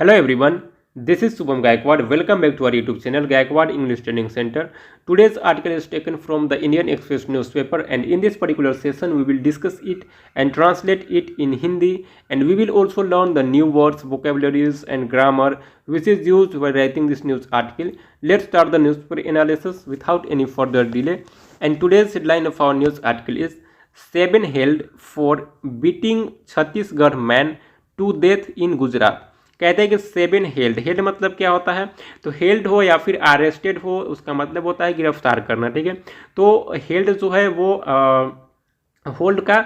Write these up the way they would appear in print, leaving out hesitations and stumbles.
Hello everyone, this is Subham Gaikwad. Welcome back to our YouTube channel Gaikwad English Training Center. Today's article is taken from the Indian Express newspaper, and in this particular session we will discuss it and translate it in Hindi, and we will also learn the new words, vocabularies and grammar which is used while writing this news article. Let's start the newspaper analysis without any further delay. And today's headline of our news article is 7 held for beating Chhattisgarh man to death in Gujarat. कहते हैं कि 7 held मतलब क्या होता है, तो held हो या फिर अरेस्टेड हो उसका मतलब होता है गिरफ्तार करना। ठीक है, तो हेल्ड जो है वो होल्ड का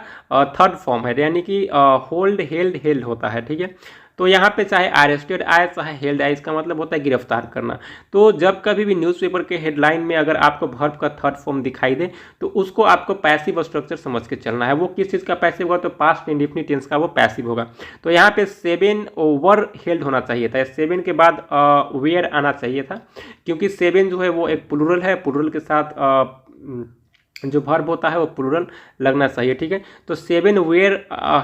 थर्ड फॉर्म है, यानी कि होल्ड हेल्ड हेल्ड होता है। ठीक है, तो यहाँ पे चाहे अरेस्टेड आए चाहे हेल्ड आए, इसका मतलब होता है गिरफ्तार करना। तो जब कभी भी न्यूज़पेपर के हेडलाइन में अगर आपको वर्ब का थर्ड फॉर्म दिखाई दे तो उसको आपको पैसिव स्ट्रक्चर समझ के चलना है। वो किस चीज़ का पैसिव होगा, तो पास्ट इंडेफिनिट टेंस का वो पैसिव होगा। तो यहाँ पे 7 वर हेल्ड होना चाहिए था, 7 के बाद वेयर आना चाहिए था, क्योंकि 7 जो है वो एक प्लूरल है, प्लूरल के साथ जो वर्ब होता है वो प्लूरल लगना चाहिए। ठीक है, तो 7 वेयर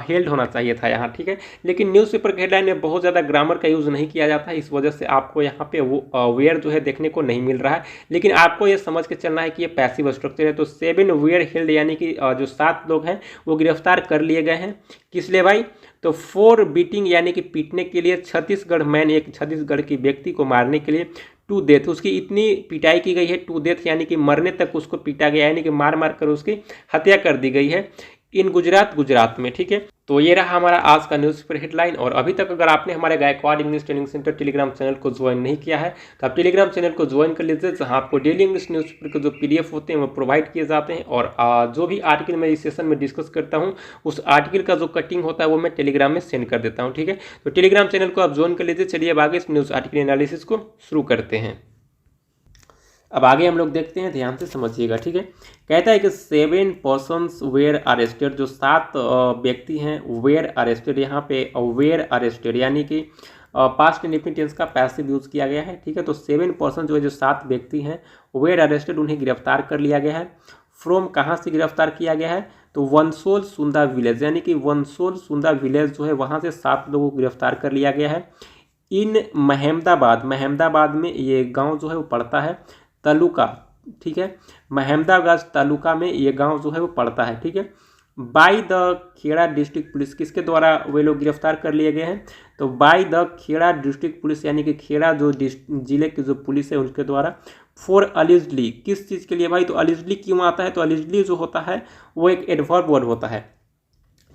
हेल्ड होना चाहिए था यहाँ। ठीक है, लेकिन न्यूज़पेपर के हेडलाइन में बहुत ज़्यादा ग्रामर का यूज़ नहीं किया जाता है, इस वजह से आपको यहाँ पे वो वेयर जो है देखने को नहीं मिल रहा है। लेकिन आपको ये समझ के चलना है कि ये पैसिव स्ट्रक्चर है। तो 7 वेयर हेल्ड यानी कि जो 7 लोग हैं वो गिरफ्तार कर लिए गए हैं। किस लिए भाई, तो फॉर बीटिंग यानी कि पीटने के लिए, छत्तीसगढ़ मैन एक छत्तीसगढ़ की व्यक्ति को मारने के लिए, टू डेथ उसकी इतनी पिटाई की गई है, टू डेथ यानी कि मरने तक उसको पीटा गया, यानी कि मार मार कर उसकी हत्या कर दी गई है इन गुजरात में। ठीक है, तो ये रहा हमारा आज का न्यूज़पेपर हेडलाइन। और अभी तक अगर आपने हमारे Gaikwad English training centre Telegram channel को ज्वाइन नहीं किया है तो आप टेलीग्राम चैनल को ज्वाइन कर लीजिए, जहाँ आपको डेली इंग्लिश न्यूज़पेपर के जो PDF होते हैं वो प्रोवाइड किए जाते हैं। और जो भी आर्टिकल मैं इस सेशन में डिस्कस करता हूँ उस आर्टिकल का जो कटिंग होता है वो मैं टेलीग्राम में सेंड कर देता हूँ। ठीक है, तो टेलीग्राम चैनल को आप ज्वाइन कर लीजिए। चलिए अब आगे इस न्यूज़ आर्टिकल एनालिसिस को शुरू करते हैं। अब आगे हम लोग देखते हैं, ध्यान से समझिएगा। ठीक है, कहता है कि 7 पर्सन्स वेयर अरेस्टेड, जो 7 व्यक्ति हैं वेयर अरेस्टेड, यहाँ पे वेयर अरेस्टेड यानी कि पास्ट इंडेफिनिट टेंस का पैसिव यूज किया गया है। ठीक है, तो 7 पर्सन जो है, जो 7 व्यक्ति हैं वेयर अरेस्टेड, उन्हें गिरफ्तार कर लिया गया है। फ्रॉम कहाँ से गिरफ्तार किया गया है, तो वनसोल सुंदा विलेज, यानी कि वनसोल सुंदा विलेज जो है वहाँ से 7 लोगों को गिरफ्तार कर लिया गया है। इन महमदाबाद में ये गाँव जो है वो पड़ता है तालुका। ठीक है, महमदाबाद तालुका में ये गांव जो है वो पड़ता है। ठीक है, by the Kheda district police, किसके द्वारा वे लोग गिरफ्तार कर लिए गए हैं, तो by the Kheda district police यानी कि खेड़ा जो जिले की जो पुलिस है उसके द्वारा। फॉर अलिजली, किस चीज़ के लिए भाई, तो अलिजली क्यों आता है, तो अलिजली जो होता है वो एक एडवर्ब वर्ड होता है।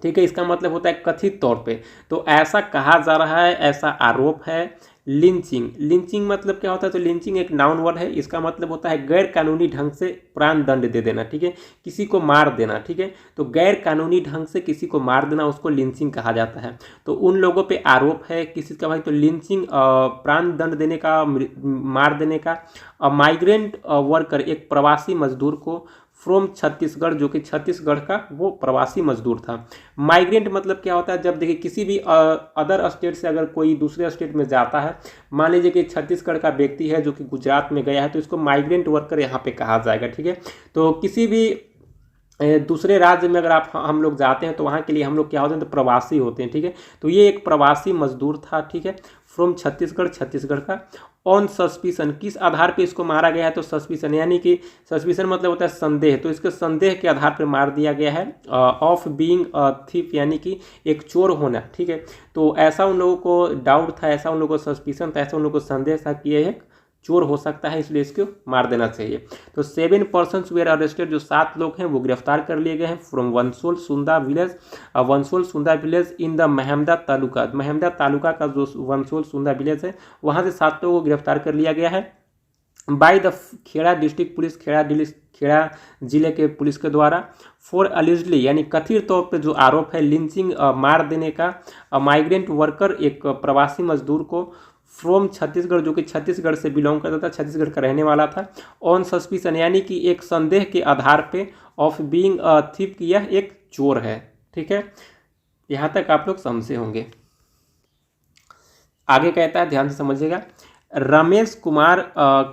ठीक है, इसका मतलब होता है कथित तौर पे, तो ऐसा कहा जा रहा है, ऐसा आरोप है। लिंचिंग मतलब क्या होता है, तो लिंचिंग एक नाउन वर्ड है, इसका मतलब होता है गैर कानूनी ढंग से प्राण दंड दे देना। ठीक है, किसी को मार देना। ठीक है, तो गैर कानूनी ढंग से किसी को मार देना उसको लिंचिंग कहा जाता है। तो उन लोगों पे आरोप है किसी का भाई, तो लिंचिंग प्राण दंड देने का, मार देने का। माइग्रेंट वर्कर एक प्रवासी मजदूर को, फ्रॉम छत्तीसगढ़, जो कि छत्तीसगढ़ का वो प्रवासी मजदूर था। माइग्रेंट मतलब क्या होता है, जब देखिए किसी भी अदर स्टेट से अगर कोई दूसरे स्टेट में जाता है, मान लीजिए कि छत्तीसगढ़ का व्यक्ति है जो कि गुजरात में गया है, तो इसको माइग्रेंट वर्कर यहाँ पे कहा जाएगा। ठीक है, तो किसी भी दूसरे राज्य में अगर हम लोग जाते हैं तो वहाँ के लिए हम लोग क्या होते हैं, तो प्रवासी होते हैं। ठीक है, तो ये एक प्रवासी मजदूर था। ठीक है, फ्रॉम छत्तीसगढ़ का। ऑन सस्पिशन, किस आधार पे इसको मारा गया है, तो सस्पिशन यानी कि सस्पिशन मतलब होता है संदेह, तो इसके संदेह के आधार पर मार दिया गया है। ऑफ बीइंग थीफ यानी कि एक चोर होना। ठीक है, तो ऐसा उन लोगों को डाउट था, ऐसा उन लोगों को सस्पिशन था, ऐसा उन लोगों को संदेह था कि यह एक चोर हो सकता है, इसलिए इसको मार देना चाहिए। तो 7 पर्सन्स वेयर अरेस्टेड, जो 7 लोग हैं वो गिरफ्तार कर लिए गए हैं from Vansol Sunda village in the Mahmada taluka का जो वनसोल सुंदा विलेज है वहाँ से 7 लोगों को गिरफ्तार कर लिया गया है। By the Kheda district police, Kheda जिले के पुलिस के द्वारा। फॉर अलिजली यानी कथित तौर पे जो आरोप है, लिंचिंग मार देने का। माइग्रेंट वर्कर एक प्रवासी मजदूर को, फ्रॉम छत्तीसगढ़, जो कि छत्तीसगढ़ से बिलोंग करता था, छत्तीसगढ़ का रहने वाला था। ऑन सस्पिशन यानी कि एक संदेह के आधार पे, ऑफ बीइंग थीफ की यह एक चोर है। ठीक है, यहाँ तक आप लोग समझे होंगे। आगे कहता है, ध्यान से समझिएगा, रमेश कुमार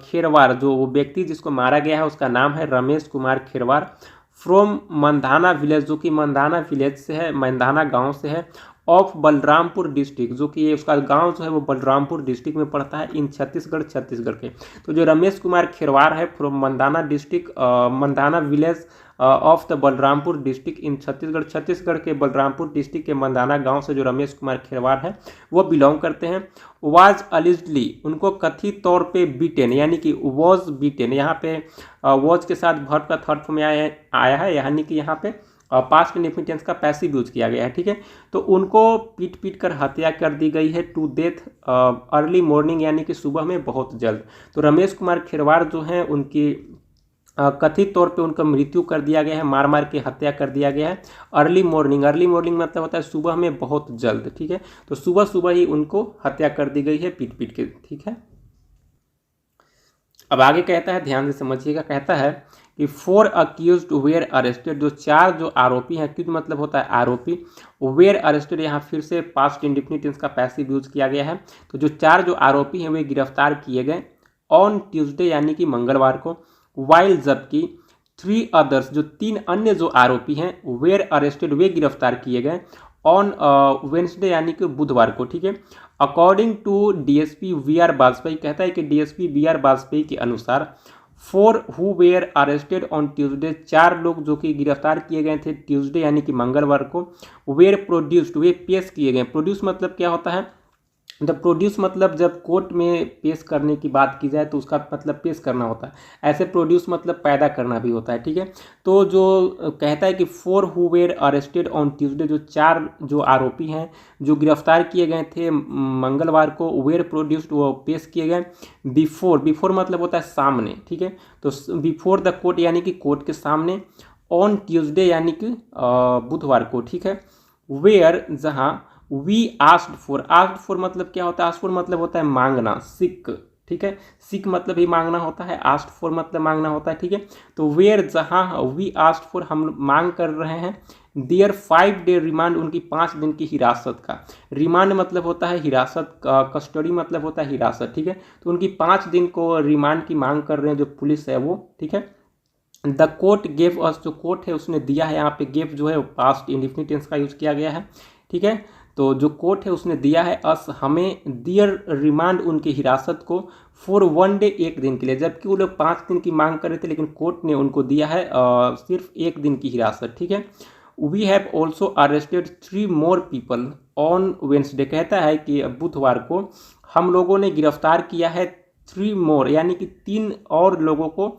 खेरवार, जो वो व्यक्ति जिसको मारा गया है उसका नाम है रमेश कुमार खेरवार। फ्रॉम मंधाना विलेज, जो कि मंधाना विलेज से है, मंधाना गांव से है। ऑफ बलरामपुर डिस्ट्रिक्ट, जो कि ये उसका गांव जो है वो बलरामपुर डिस्ट्रिक्ट में पड़ता है इन छत्तीसगढ़ के। तो जो रमेश कुमार खिरवार है from Mandana district, Mandana village of the Balrampur district in Chhattisgarh के बलरामपुर डिस्ट्रिक्ट के मंदाना गांव से जो रमेश कुमार खिरवार है वो बिलोंग करते हैं। वाज अलिजली, उनको कथित तौर पे बीटेन, यानी कि वॉज बीटेन, यहाँ पे वॉज के साथ वर्ब का थर्ड फॉर्म आया है, यानी कि यहाँ पे पास्ट इंडेफिनिट टेंस का पैसिव यूज किया गया है। ठीक है, तो उनको पीट कर हत्या कर दी गई है टू डेथ अर्ली मॉर्निंग, यानी कि सुबह में बहुत जल्द। तो रमेश कुमार खिरवार जो हैं उनकी कथित तौर पे उनका मृत्यु कर दिया गया है, मार के हत्या कर दिया गया है अर्ली मॉर्निंग मतलब होता है सुबह में बहुत जल्द। ठीक है, तो सुबह ही उनको हत्या कर दी गई है पीट के। ठीक है, अब आगे कहता है, ध्यान से समझिएगा, कहता है कि 4 अक्यूज्ड वेयर अरेस्टेड, जो 4 जो आरोपी हैं, अक्यूज मतलब होता है आरोपी, वेयर अरेस्टेड यहाँ फिर से पास्ट इंडेफिनिट टेंस का पैसिव यूज किया गया है। तो जो 4 जो आरोपी हैं वे गिरफ्तार किए गए ऑन ट्यूसडे यानी कि मंगलवार को, वाइल जबकि 3 अदर्स, जो 3 अन्य जो आरोपी हैं वेयर अरेस्टेड वे गिरफ्तार किए गए ऑन वेंसडे यानी कि बुधवार को। ठीक है, according to DSP V R Vajpayee, कहता है कि डीएसपी वी आर वाजपेयी के अनुसार 4 who were arrested on Tuesday, 4 लोग जो कि गिरफ्तार किए गए थे ट्यूसडे यानी कि मंगलवार को, वेयर प्रोड्यूस्ड, वे पेश किए गए। प्रोड्यूस मतलब क्या होता है, द प्रोड्यूस मतलब जब कोर्ट में पेश करने की बात की जाए तो उसका मतलब पेश करना होता है, ऐसे प्रोड्यूस मतलब पैदा करना भी होता है। ठीक है, तो जो कहता है कि 4 who were arrested on Tuesday, जो 4 जो आरोपी हैं जो गिरफ्तार किए गए थे मंगलवार को, वेयर प्रोड्यूस्ड, वो पेश किए गए बिफोर मतलब होता है सामने। ठीक है, तो बिफोर द कोर्ट यानी कि कोर्ट के सामने, ऑन ट्यूसडे यानी कि बुधवार को। ठीक है, वेयर जहाँ वी आस्क्ड फॉर मतलब क्या होता है, आस्क्ड फॉर मतलब होता है मांगना, सिक। ठीक है, सिक मतलब ही मांगना होता है, आस्क्ड फॉर मतलब मांगना होता है। ठीक है, तो वेयर जहाँ वी आस्क्ड फॉर हम मांग कर रहे हैं, देयर 5 डे रिमांड, उनकी 5 दिन की हिरासत का, रिमांड मतलब होता है हिरासत, कस्टडी मतलब होता है हिरासत। ठीक है, तो उनकी 5 दिन को रिमांड की मांग कर रहे हैं जो पुलिस है वो। ठीक है, द कोर्ट गेव अस, जो कोर्ट है उसने दिया है, यहाँ पे गेव जो है पास्ट इंडेफिनिट टेंस का यूज किया गया है। ठीक है, तो जो कोर्ट है उसने दिया है अस हमें, दियर रिमांड उनकी हिरासत को, फॉर 1 डे, 1 दिन के लिए, जबकि वो लोग 5 दिन की मांग कर रहे थे लेकिन कोर्ट ने उनको दिया है सिर्फ 1 दिन की हिरासत। ठीक है, we have also arrested 3 more people on Wednesday, कहता है कि बुधवार को हम लोगों ने गिरफ्तार किया है 3 मोर यानी कि 3 और लोगों को।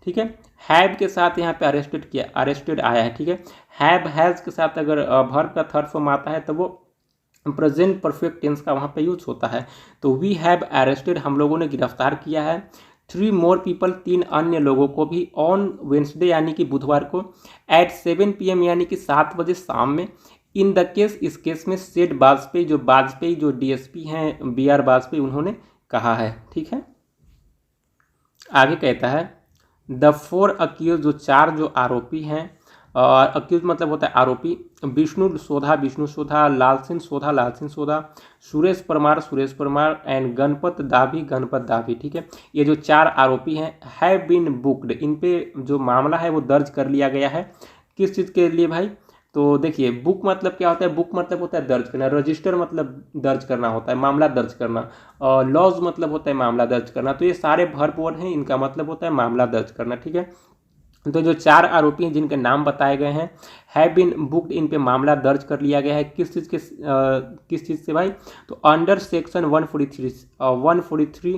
ठीक है, हैव के साथ यहाँ पे अरेस्टेड आया है। ठीक है, हैव हैज के साथ अगर वर्ब का थर्ड फॉर्म आता है तो वो प्रेजेंट परफेक्ट टेंस का वहाँ पे यूज होता है। तो वी हैव अरेस्टेड, हम लोगों ने गिरफ्तार किया है 3 मोर पीपल, 3 अन्य लोगों को भी, ऑन वेंसडे यानी कि बुधवार को, एट 7 PM यानी कि 7 बजे शाम में, इन द केस, इस केस में, सेड वाजपेयी जो डीएसपी हैं बी आर वाजपेयी, उन्होंने कहा है। ठीक है, आगे कहता है द 4 अक्यूज, जो 4 जो आरोपी हैं, अक्यूज मतलब होता है आरोपी, विष्णु सोधा, लालसिंह सोधा, सुरेश परमार एंड गणपत दाभी। ठीक है, ये जो 4 आरोपी हैं हैव बीन बुक्ड, इन पे जो मामला है वो दर्ज कर लिया गया है। किस चीज़ के लिए भाई, तो देखिए बुक मतलब क्या होता है, बुक मतलब होता है दर्ज करना, रजिस्टर मतलब दर्ज करना होता है, मामला दर्ज करना, लॉज मतलब होता है मामला दर्ज करना। तो ये सारे वर्ब वर्ड हैं, इनका मतलब होता है मामला दर्ज करना। ठीक है, तो जो 4 आरोपी हैं जिनके नाम बताए गए हैं, हैव बीन बुक्ड, इन पे मामला दर्ज कर लिया गया है। किस चीज़ से भाई, तो अंडर सेक्शन 143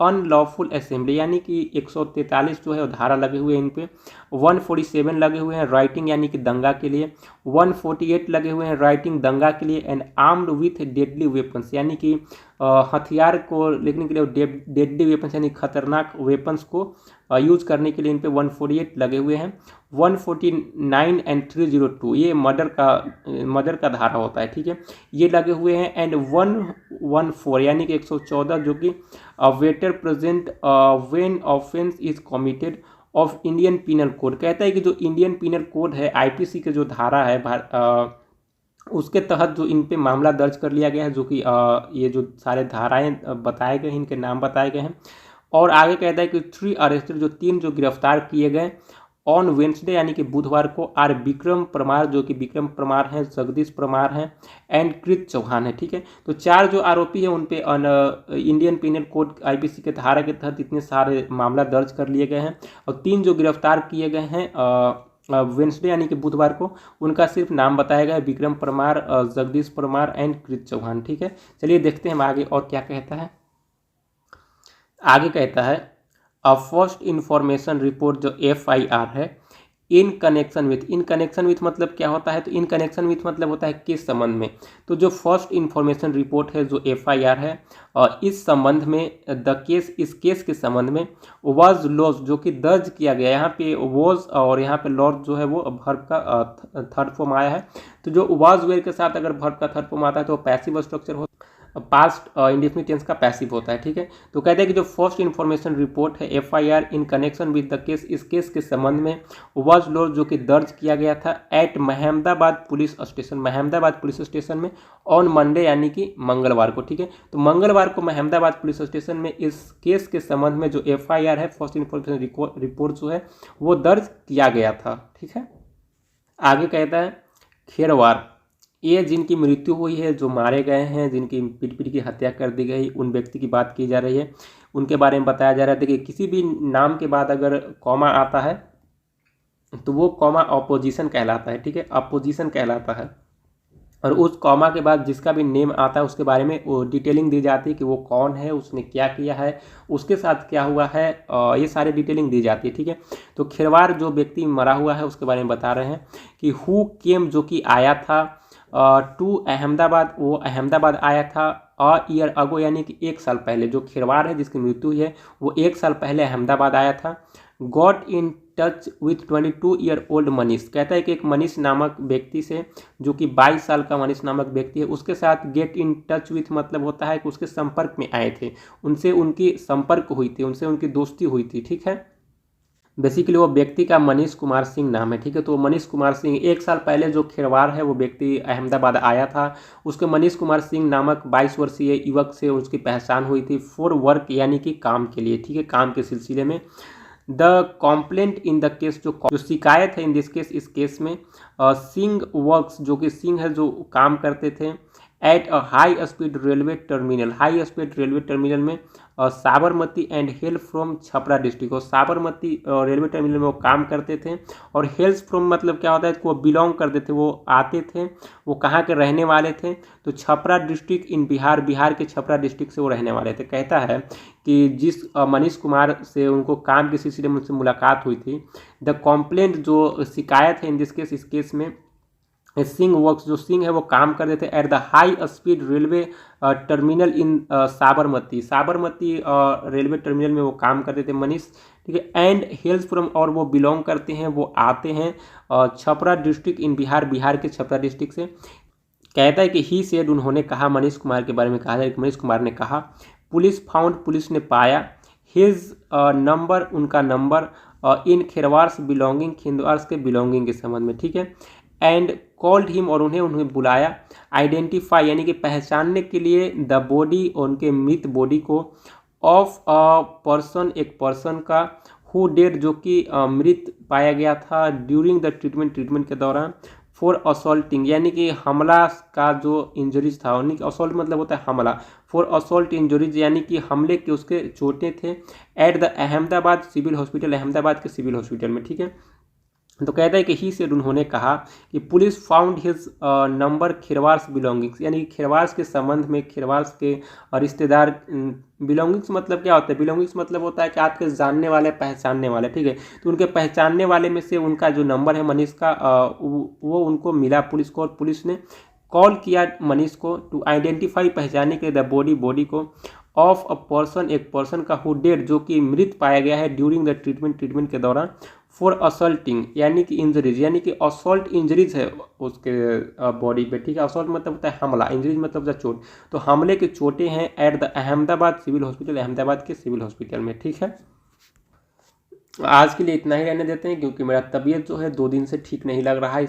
अनलॉफुल असेंबली, यानी कि 143 जो है धारा लगे हुए हैं इन पे, 147 लगे हुए हैं राइटिंग यानी कि दंगा के लिए, 148 लगे हुए हैं राइटिंग दंगा के लिए, and armed with deadly weapons, यानी कि हथियार को लेने के लिए, डेडली वेपन्स यानी खतरनाक वेपन्स को यूज करने के लिए इन पे 148 लगे हुए हैं। 149 एंड 302 ये मर्डर का धारा होता है। ठीक है, ये लगे हुए हैं, एंड 114 यानी कि 114 जो कि abettor present when offence is committed of Indian penal code, कहता है कि जो इंडियन पीनल कोड है आईपीसी के जो धारा है उसके तहत जो इन पे मामला दर्ज कर लिया गया है, जो कि ये जो सारे धाराएं बताए गए हैं इनके नाम बताए गए हैं। और आगे कहता है कि 3 अरेस्टेड, जो 3 जो गिरफ्तार किए गए ऑन वेंसडे यानी कि बुधवार को आर विक्रम परमार, जो कि विक्रम परमार हैं, जगदीश परमार हैं एंड कृत चौहान है। ठीक है, तो 4 जो आरोपी हैं उन पे इंडियन पिनल कोड आईपीसी के धारा के तहत इतने सारे मामला दर्ज कर लिए गए हैं, और 3 जो गिरफ्तार किए गए हैं वेंसडे यानी कि बुधवार को, उनका सिर्फ नाम बताया गया है, विक्रम परमार, जगदीश परमार एंड कृत चौहान। ठीक है, चलिए देखते हैं हम आगे और क्या कहता है। आगे कहता है अ फर्स्ट इंफॉर्मेशन रिपोर्ट जो FIR है इन कनेक्शन विथ मतलब क्या होता है, तो इन कनेक्शन विथ मतलब होता है किस संबंध में। तो जो फर्स्ट इंफॉर्मेशन रिपोर्ट है जो FIR है और इस संबंध में इस केस के संबंध में वाज लॉज जो कि दर्ज किया गया, यहाँ पे वाज और यहाँ पे लॉज जो है वो वर्ब का थर्ड फॉर्म आया है। तो जो वाज वेयर के साथ अगर वर्ब का थर्ड फॉर्म आता है तो पैसिव स्ट्रक्चर होता है, पास्ट इंडेफिनिट टेंस का पैसिव होता है। ठीक है, तो कहते हैं कि जो फर्स्ट इंफॉर्मेशन रिपोर्ट है FIR in connection with the case, इस केस के संबंध में वाज लॉज जो कि दर्ज किया गया था एट महमदाबाद पुलिस स्टेशन में ऑन मंडे यानी कि मंगलवार को। ठीक है, तो मंगलवार को महमदाबाद पुलिस स्टेशन में इस केस के संबंध में जो FIR है फर्स्ट इंफॉर्मेशन रिपोर्ट जो है वो दर्ज किया गया था। ठीक है, आगे कहता है खेरवार, ये जिनकी मृत्यु हुई है, जो मारे गए हैं, जिनकी पीट की हत्या कर दी गई, उन व्यक्ति की बात की जा रही है, उनके बारे में बताया जा रहा है कि किसी भी नाम के बाद अगर कॉमा आता है तो वो कॉमा अपोजिशन कहलाता है। ठीक है, अपोजिशन कहलाता है, और उस कॉमा के बाद जिसका भी नेम आता है उसके बारे में वो डिटेलिंग दी जाती है कि वो कौन है, उसने क्या किया है, उसके साथ क्या हुआ है, ये सारी डिटेलिंग दी जाती है। ठीक है, तो खेरवार जो व्यक्ति मरा हुआ है उसके बारे में बता रहे हैं कि हु केम जो कि आया था टू अहमदाबाद, वो अहमदाबाद आया था ईयर अगो यानी कि 1 साल पहले। जो खेरवार है जिसकी मृत्यु हुई है वो 1 साल पहले अहमदाबाद आया था। Got in touch with 22 year old Manish, कहता है कि एक मनीष नामक व्यक्ति से, जो कि 22 साल का मनीष नामक व्यक्ति है, उसके साथ गेट इन टच विथ मतलब होता है कि उसके संपर्क में आए थे, उनसे उनकी संपर्क हुई थी, उनसे उनकी दोस्ती हुई थी। ठीक है, बेसिकली वो व्यक्ति का मनीष कुमार सिंह नाम है। ठीक है, तो मनीष कुमार सिंह 1 साल पहले जो खेरवार है वो व्यक्ति अहमदाबाद आया था, उसके मनीष कुमार सिंह नामक 22 वर्षीय युवक से उसकी पहचान हुई थी फॉर वर्क यानी कि काम के लिए। ठीक है, काम के सिलसिले में। The compliant in the case, जो शिकायत है इन दिस केस, इस केस में सिंह वर्क्स, जो कि सिंह है जो काम करते थे at a high speed railway terminal में Sabarmati and hail from Chhapra district, और साबरमती रेलवे टर्मिनल में वो काम करते थे, और हेल्स फ्रॉम मतलब क्या होता है कि वो बिलोंग करते थे, वो आते थे, वो कहाँ के रहने वाले थे, तो छपरा डिस्ट्रिक्ट इन बिहार के छपरा डिस्ट्रिक्ट से वो रहने वाले थे। कहता है कि जिस मनीष कुमार से उनको काम के सिलसिले में उनसे मुलाकात हुई थी, द कॉम्प्लेंट जो शिकायत है इन दिस केस, इस केस में सिंह वर्क्स, जो सिंह है वो काम करते थे at the high speed railway terminal in Sabarmati railway terminal में वो काम करते थे मनीष। ठीक है, एंड हेल्स फ्रॉम, और वो बिलोंग करते हैं, वो आते हैं छपरा डिस्ट्रिक्ट इन बिहार के छपरा डिस्ट्रिक्ट से। कहता है कि ही सेड, उन्होंने कहा, मनीष कुमार के बारे में कहा है, मनीष कुमार ने कहा, पुलिस ने पाया हिज नंबर, उनका नंबर इन खेरवार्स के बिलोंगिंग के संबंध में। ठीक है, एंड कॉल्ड हिम, और उन्हें बुलाया, आइडेंटिफाई यानी कि पहचानने के लिए, द बॉडी, उनके मृत बॉडी को, ऑफ अ पर्सन, एक पर्सन का, हु डेड, जो कि मृत पाया गया था, ड्यूरिंग द ट्रीटमेंट के दौरान, फॉर असॉल्टिंग यानी कि हमला का जो इंजरीज था, असॉल्ट मतलब होता है हमला, फॉर असॉल्ट इंजरीज यानी कि हमले के उसके चोटें थे, at the Ahmedabad civil hospital, Ahmedabad के सिविल हॉस्पिटल में। ठीक है, तो कहता है कि ही सेड, उन्होंने कहा कि पुलिस फाउंड हिज नंबर खिरवार्स बिलोंगिंग्स, यानी कि खिरवार्स के संबंध में, खिरवार्स के रिश्तेदार, बिलोंगिंग्स मतलब क्या होता है, बिलोंगिंग्स मतलब होता है कि आपके जानने वाले, पहचानने वाले। ठीक है, तो उनके पहचानने वाले में से उनका जो नंबर है मनीष का, वो उनको मिला पुलिस को, और पुलिस ने कॉल किया मनीष को टू आइडेंटिफाई, पहचानने के लिए, द बॉडी को, ऑफ अ पर्सन, एक पर्सन का, हु डेड, जो कि मृत पाया गया है, ड्यूरिंग द ट्रीटमेंट के दौरान, फॉर असॉल्टिंग यानी कि इंजरीज, यानी कि असॉल्ट इंजरीज है उसके बॉडी पे। ठीक है, असॉल्ट मतलब होता है हमला, इंजरीज मतलब होता है चोट, तो हमले की चोटें हैं at the Ahmedabad civil hospital, Ahmedabad के सिविल हॉस्पिटल में। ठीक है, आज के लिए इतना ही रहने देते हैं, क्योंकि मेरा तबीयत जो है 2 दिन से ठीक नहीं लग रहा है,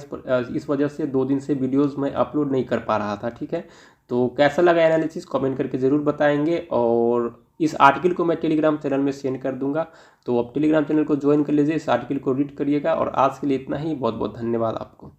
इस वजह से 2 दिन से वीडियोज़ मैं अपलोड नहीं कर पा रहा था। ठीक है, तो कैसा लगा एनालिसिस कमेंट करके ज़रूर बताएंगे, और इस आर्टिकल को मैं टेलीग्राम चैनल में सेंड कर दूंगा, तो आप टेलीग्राम चैनल को ज्वाइन कर लीजिए, इस आर्टिकल को रीड करिएगा। और आज के लिए इतना ही, बहुत बहुत धन्यवाद आपको।